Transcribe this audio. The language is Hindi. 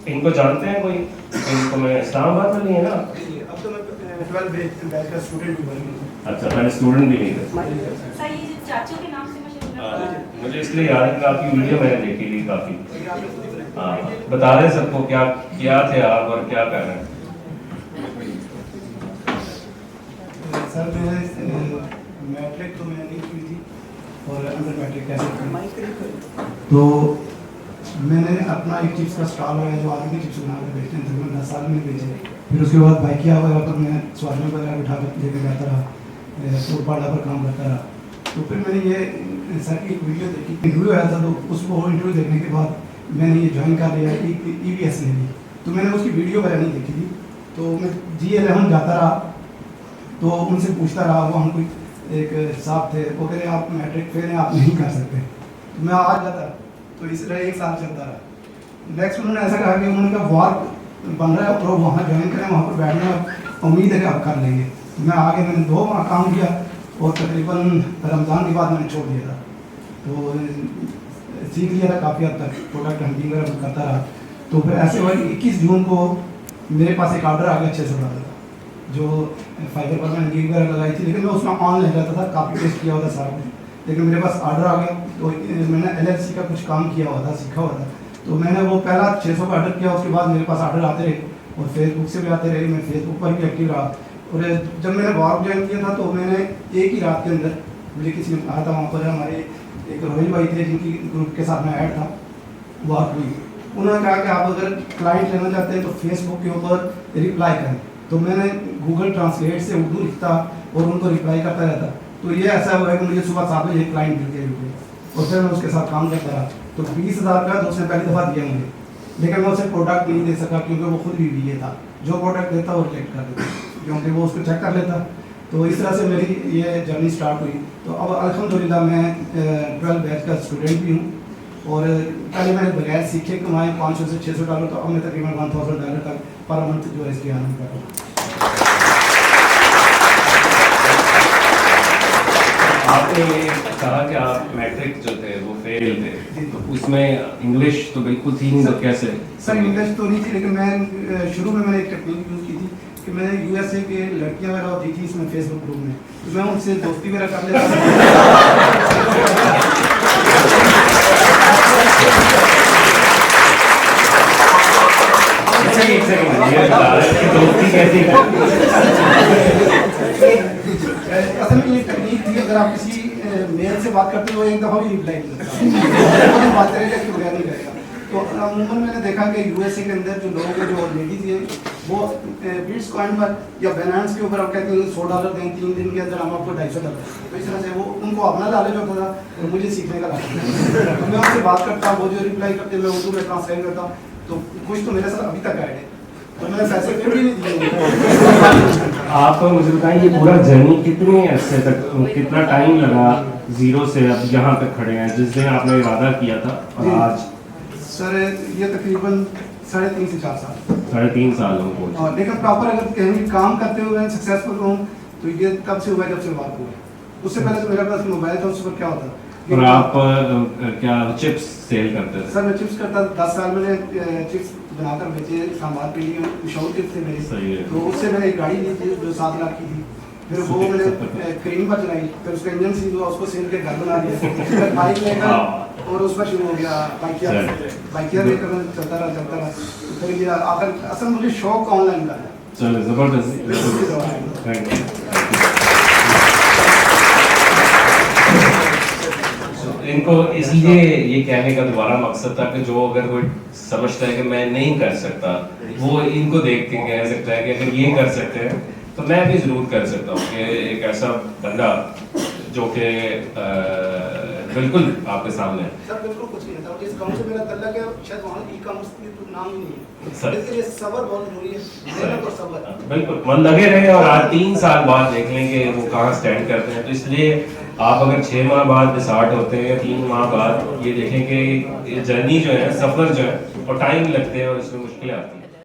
इनको जानते हैं कोई? इनको मैं इस्लामाबाद में नहीं है ना? अब तो मैं 12 बैच का स्टूडेंट भी बन गया। अच्छा, मैंने स्टूडेंट भी नहीं था। सर ये चाचू के नाम से मशहूर मुझे इसलिए याद है कि आपकी वीडियो मैंने देखी थी काफ़ी। हाँ, बता रहे सबको क्या क्या थे आप और क्या कर रहे हैं। सर मैट्रिक तो मैंने नहीं की थी और अंडर मैट्रिक कैसे तो मैंने अपना एक चिप्स का स्टॉल है जो आलू की चिप्स बना कर बेचते हैं, तकरीबन 10 साल में बेचे। फिर उसके बाद बाइकिया वगैरह पर मैं स्वादियों वगैरह बिठा कर लेकर जाता रहा, सूरपाड़ा पर काम करता रहा। तो फिर मैंने ये सर की एक वीडियो देखी, इंटरव्यू आया था, तो उसको इंटरव्यू देखने के बाद मैंने ये ज्वाइन कर लिया EVS ने भी। तो मैंने उसकी वीडियो वगैरह नहीं देखी थी, तो मैं GL11 जाता रहा, तो उनसे पूछता रहा। वो हमको एक साहब थे, वो कह रहे आप मैट्रिक फेल हैं, आप नहीं कर सकते। तो मैं आज जाता, तो इस तरह 1 साल चलता रहा। नेक्स्ट उन्होंने ऐसा कहा कि उन्होंने कहा वार बन रहा है और वहाँ ज्वाइन करें, वहाँ पर बैठना, उम्मीद है कि आप कर लेंगे। तो मैं आगे मैंने 2 माह काम किया और तकरीबन रमज़ान के बाद मैंने छोड़ दिया था। तो सीख लिया था काफ़ी हद तक, प्रोडक्ट हंटिंग वगैरह करता रहा। तो फिर ऐसे हुआ कि 21 जून को मेरे पास एक ऑर्डर आ गया $600 का, जो फाइबर पर मैंने गिग वगैरह लगाई थी, लेकिन मैं उसमें ऑनलाइन रहता था, काफ़ी टेस्ट किया हुआ था सारा कुछ। लेकिन मेरे पास ऑर्डर आ गया, तो मैंने LLC का कुछ काम किया हुआ था, सीखा हुआ था। तो मैंने वो पहला 600 का ऑर्डर किया, उसके बाद मेरे पास ऑर्डर आते रहे और फेसबुक से भी आते रहे। मैं फेसबुक पर भी एक्टिव रहा। और जब मैंने वॉक ज्वाइन किया था, तो मैंने एक ही रात के अंदर मुझे किसी ने कहा था, वहाँ पर हमारे एक रोहित भाई थे जिनकी ग्रुप के साथ में ऐड था, वॉक हुई। उन्होंने कहा कि आप अगर क्लाइंट लेना चाहते हैं तो फेसबुक के ऊपर रिप्लाई करें। तो मैंने गूगल ट्रांसलेट से उर्दू लिखता और उनको रिप्लाई करता रहता। तो ये ऐसा हुआ कि मुझे सुबह 7 बजे क्लाइंट मिल गया यूट्यूब, और फिर मैं उसके साथ काम करता रहा। तो 20,000 का उसने पहली दफ़ा दिया मुझे, लेकिन मैं उसे प्रोडक्ट नहीं दे सका क्योंकि वो खुद भी BA था। जो प्रोडक्ट देता वो रिजेक्ट कर देता, क्योंकि वो उसको चेक कर लेता। तो इस तरह से मेरी ये जर्नी स्टार्ट हुई। तो अब अल्हम्दुलिल्लाह मैं 12 बैच का स्टूडेंट भी हूँ। और पहले मैंने बगैर सीखे कमाए $500 से $600, तो अब मैं तकरीबन $1,000 तक पर मंथ जो है इसकी अर्निंग कर रहा हूँ। आपने ये कहा कि आप मैट्रिक जो थे वो फेल थे, तो उसमें इंग्लिश तो बिल्कुल थी नहीं, तो कैसे? सर इंग्लिश तो नहीं थी, लेकिन मैं शुरू में मैंने एक टेक्निक यूज़ की थी कि मैंने USA के लड़कियां वगैरह होती थी इसमें फेसबुक ग्रुप में, तो मैं उनसे दोस्ती वगैरह कर लेता एक सेकंड ये बता रहे हैं कि दोस्ती कैसी असल में ये टेक्निक थी, अगर आप किसी मेल से बात करते हो एक दफ़ा भी रिप्लाई नहीं करता, तो बात करेगा कि बगैर नहीं करेगा। तो अमूमन मैंने देखा कि USA के अंदर जो लोग हैं, जो लेडीज़ हैं, वो बिटकॉइन पर या बाइनेंस के ऊपर आप कहते हैं $100 दें, 3 दिन के अंदर हम आपको $250। तो इस तरह से वो उनको अपना लालच होता था और मुझे सीखने का लालच। तो मैं उनसे बात करता, वो जो रिप्लाई करते मैं उर्दू में ट्रांसलेट करता, तो कुछ तो मेरे साथ अभी तक ऐड है। तो मैंने पैसे फिर भी नहीं दिए। आप मुझे बताएं ये पूरा जर्नी कितने अरसे तक, कितना टाइम लगा जीरो से अब यहाँ तक खड़े हैं, जिस दिन आपने इरादा किया था और आज? सर ये तकरीबन 3.5 से 4 साल। 3.5 साल हमको। और लेकिन प्रॉपर अगर कहीं काम करते हुए सक्सेसफुल रहूँ तो ये तब से हुआ जब से बात हुआ। उससे पहले तो मेरे पास मोबाइल था, उस पर क्या होता। और आप क्या चिप्स सेल करते थे? सर मैं चिप्स करता, 10 साल मैंने चिप्स बनाकर बेचे, सामान के लिए मशहूर चिप्स थे मेरे। तो उससे मैंने एक गाड़ी ली थी जो 7 लाख की थी, फिर वो मैंने क्रीम पर चलाई, फिर उसका इंजन सील हुआ, उसको सेल के घर बना दिया, फिर बाइक लेकर और उस पर शुरू हो गया बाइकिया लेकर चलता रहा। तो फिर ये आखिर असल मुझे शौक ऑनलाइन का है। चलो जबरदस्त, थैंक यू। इनको इसलिए ये कहने का दोबारा मकसद था कि जो अगर कोई समझता है कि मैं नहीं कर सकता, वो इनको देख के कह सकता है कि अगर ये कर सकते हैं तो मैं भी जरूर कर सकता हूँ। कि एक ऐसा बंदा जो कि बिल्कुल आपके सामने है। सर बिल्कुल कुछ नहीं था, जिस काम से मेरा तल्लक है शायद वहाँ ई-कॉमर्स की नाम ही नहीं है। इसके लिए सब्र बहुत जरूरी है, मेहनत और सब्र। बिल्कुल मन लगे रहे और आज 3 साल बाद देख लेंगे वो कहाँ स्टैंड करते हैं। तो इसलिए आप अगर 6 माह बाद डिसार्ट होते हैं या 3 माह बाद, ये देखें कि ये जर्नी जो है, सफ़र जो है, और टाइम लगते हैं और इसमें मुश्किलें आती हैं।